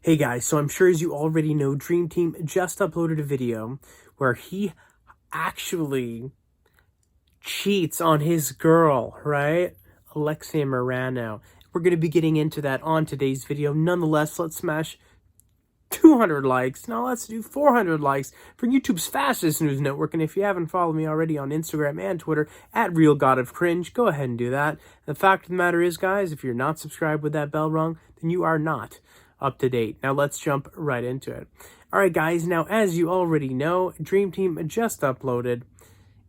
Hey guys, so I'm sure as you already know, Dream Team just uploaded a video where he actually cheats on his girl, right? Alexia Marano. We're going to be getting into that on today's video. Nonetheless, let's smash 200 likes. Now let's do 400 likes for YouTube's fastest news network. And if you haven't followed me already on Instagram and Twitter at RealGodOfCringe, go ahead and do that. The fact of the matter is, guys, if you're not subscribed with that bell rung, then you are not up to date. Now let's jump right into it. All right, guys. Now, as you already know, Dream Team just uploaded.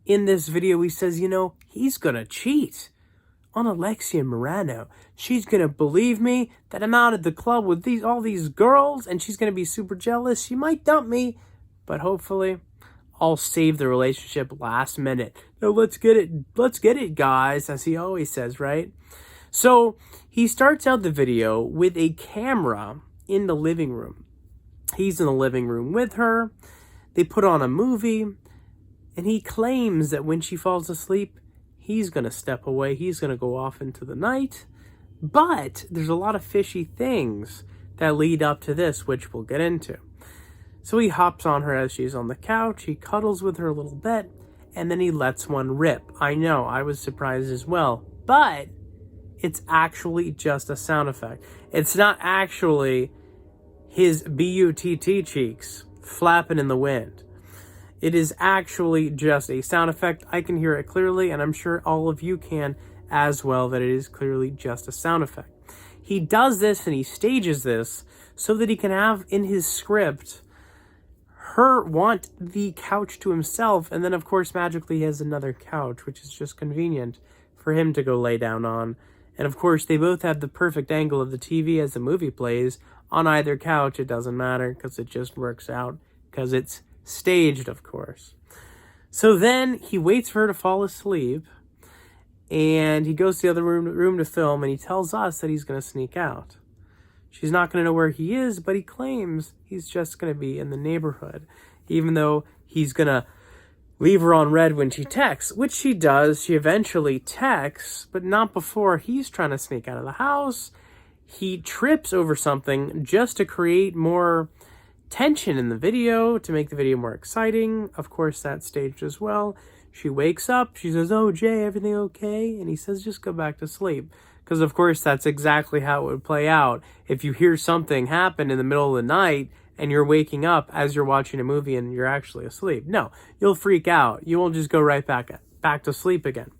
In this video, he says, he's gonna cheat on Alexia Marano. She's gonna believe me that I'm out at the club with all these girls, and she's gonna be super jealous. She might dump me, but hopefully I'll save the relationship last minute. No, let's get it, guys, as he always says, right? So he starts out the video with a camera in the living room. He's in the living room with her. They put on a movie, and he claims that when she falls asleep, he's going to step away. He's going to go off into the night. But there's a lot of fishy things that lead up to this, which we'll get into. So he hops on her as she's on the couch. He cuddles with her a little bit, and then he lets one rip. I know, I was surprised as well. But it's actually just a sound effect. It's not actually his B-U-T-T cheeks flapping in the wind. It is actually just a sound effect. I can hear it clearly, and I'm sure all of you can as well, that it is clearly just a sound effect. He does this and he stages this so that he can have in his script her want the couch to himself, and then of course magically he has another couch, which is just convenient for him to go lay down on. And of course they both have the perfect angle of the TV as the movie plays on either couch. It doesn't matter because it just works out because it's staged, of course. So then he waits for her to fall asleep, and he goes to the other room to film, and he tells us that he's going to sneak out. She's not going to know where he is, but he claims he's just going to be in the neighborhood, even though he's going to leave her on red when she texts, which she does. She eventually texts, but not before he's trying to sneak out of the house. He trips over something just to create more tension in the video, to make the video more exciting. Of course, that's staged as well. She wakes up. She says, "Oh, Jay, everything okay?" And he says, "Just go back to sleep." Because, of course, that's exactly how it would play out. If you hear something happen in the middle of the night and you're waking up as you're watching a movie and you're actually asleep, no, you'll freak out. You won't just go right back to sleep again.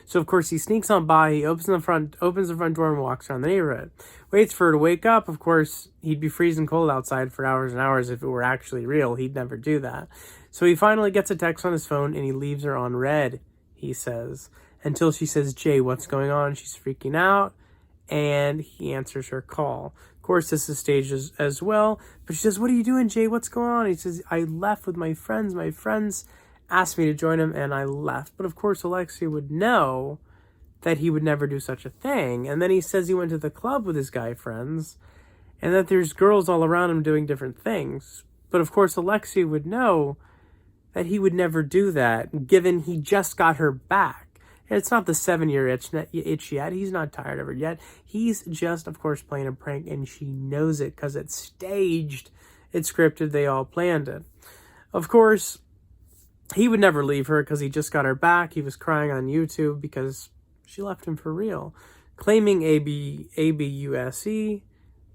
So, of course, he sneaks on by. He opens the front door and walks around the neighborhood. Waits for her to wake up. Of course, he'd be freezing cold outside for hours and hours if it were actually real. He'd never do that. So he finally gets a text on his phone, and he leaves her on red, he says, until she says, "Jay, what's going on?" She's freaking out, and he answers her call. Of course, this is staged as well. But she says, "What are you doing, Jay? What's going on?" He says, "I left with my friends. My friends asked me to join him, and I left." But of course, Alexia would know that he would never do such a thing. And then he says he went to the club with his guy friends, and that there's girls all around him doing different things. But of course, Alexia would know that he would never do that, given he just got her back. And it's not the 7-year itch yet. He's not tired of her yet. He's just, of course, playing a prank, and she knows it because it's staged. It's scripted. They all planned it. Of course, he would never leave her because he just got her back. He was crying on YouTube because she left him for real, claiming ABUSE,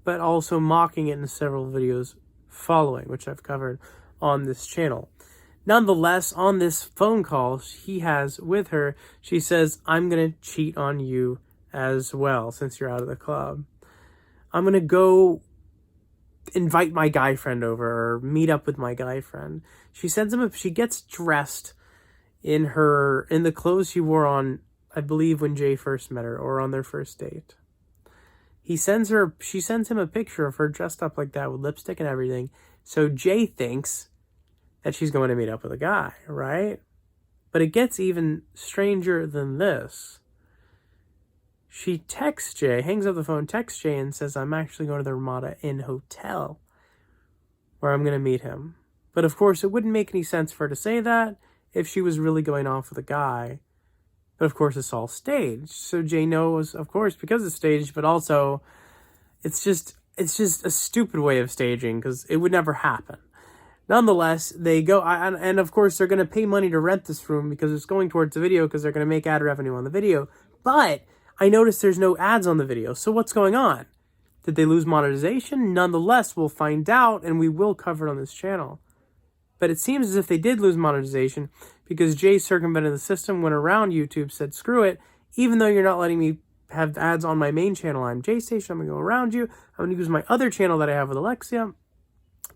but also mocking it in several videos following, which I've covered on this channel. Nonetheless, on this phone call he has with her, she says, "I'm going to cheat on you as well since you're out of the club. I'm going to go invite my guy friend over or meet up with my guy friend." She sends him she gets dressed in the clothes she wore on, I believe, when Jay first met her, or on their first date. She sends him a picture of her dressed up like that with lipstick and everything. So Jay thinks that she's going to meet up with a guy, right? But it gets even stranger than this. She texts Jay, hangs up the phone, texts Jay, and says, "I'm actually going to the Ramada Inn Hotel where I'm going to meet him." But of course, it wouldn't make any sense for her to say that if she was really going off with a guy. But of course, it's all staged. So Jay knows, of course, because it's staged, but also it's just it's just a stupid way of staging because it would never happen. Nonetheless, they go, and of course, they're going to pay money to rent this room because it's going towards the video because they're going to make ad revenue on the video. But I noticed there's no ads on the video. So what's going on? Did they lose monetization? Nonetheless, we'll find out, and we will cover it on this channel. But it seems as if they did lose monetization because Jay circumvented the system, went around YouTube, said, screw it, even though you're not letting me have ads on my main channel, Imjaystation, I'm going to go around you. I'm going to use my other channel that I have with Alexia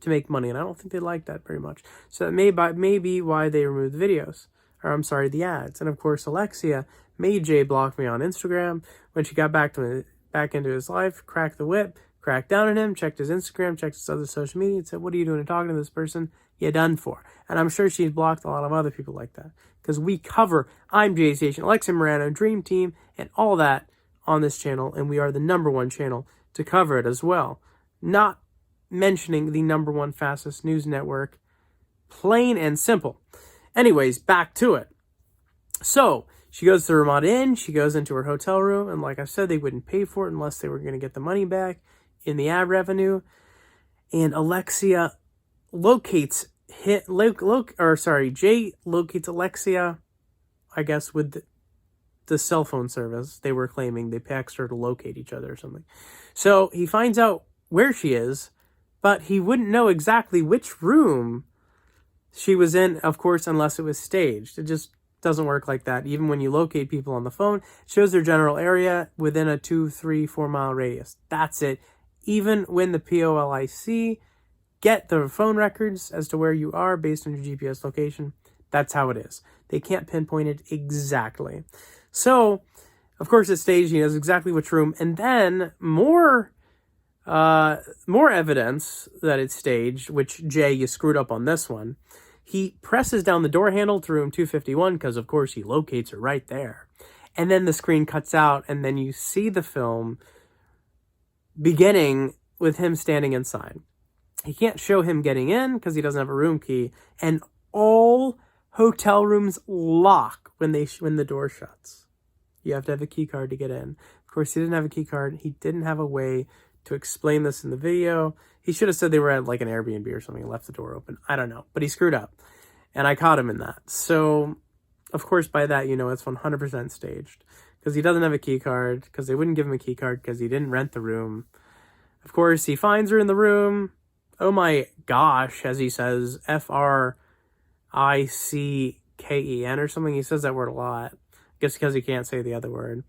to make money, and I don't think they like that very much. So that may be why they removed the videos, or I'm sorry, the ads. And of course, Alexia made Jay block me on Instagram. When she got back into his life, cracked the whip, cracked down on him, checked his Instagram, checked his other social media, and said, what are you doing talking to this person? You're done for. And I'm sure she's blocked a lot of other people like that, because we cover Imjaystation, Alexia Marano, Dream Team, and all that on this channel, and we are the #1 channel to cover it as well. Not mentioning the #1 fastest news network, plain and simple. Anyways, back to it. So she goes to the Ramada Inn, she goes into her hotel room, and like I said, they wouldn't pay for it unless they were going to get the money back in the ad revenue. And Alexia locates Jay locates Alexia, I guess, with the cell phone service. They were claiming they text her to locate each other or something. So he finds out where she is, but he wouldn't know exactly which room she was in, of course, unless it was staged. It just doesn't work like that. Even when you locate people on the phone, it shows their general area within a 2, 3, 4 mile radius. That's it. Even when the POLIC get the phone records as to where you are based on your GPS location, that's how it is. They can't pinpoint it exactly. So, of course, it's staged. He knows exactly which room. And then more evidence that it's staged, which, Jay, you screwed up on this one. He presses down the door handle to room 251 because, of course, he locates her right there. And then the screen cuts out, and then you see the film beginning with him standing inside. He can't show him getting in because he doesn't have a room key, and all hotel rooms lock when the door shuts. You have to have a key card to get in. Of course, he didn't have a key card. He didn't have a way to explain this in the video. He should have said they were at like an Airbnb or something and left the door open. I don't know, but he screwed up, and I caught him in that. So, of course, by that, you know it's 100% staged because he doesn't have a key card, because they wouldn't give him a key card because he didn't rent the room. Of course, he finds her in the room. Oh my gosh, as he says, FRICKEN or something. He says that word a lot. I guess because he can't say the other word.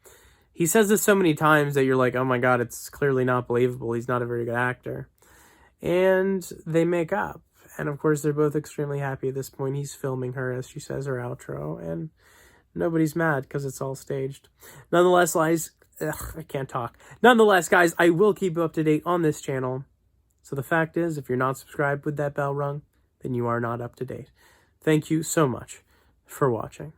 He says this so many times that you're like, oh my God, it's clearly not believable. He's not a very good actor. And they make up. And of course, they're both extremely happy at this point. He's filming her as she says her outro. And nobody's mad because it's all staged. Nonetheless, I can't talk. Nonetheless, guys, I will keep you up to date on this channel. So the fact is, if you're not subscribed with that bell rung, then you are not up to date. Thank you so much for watching.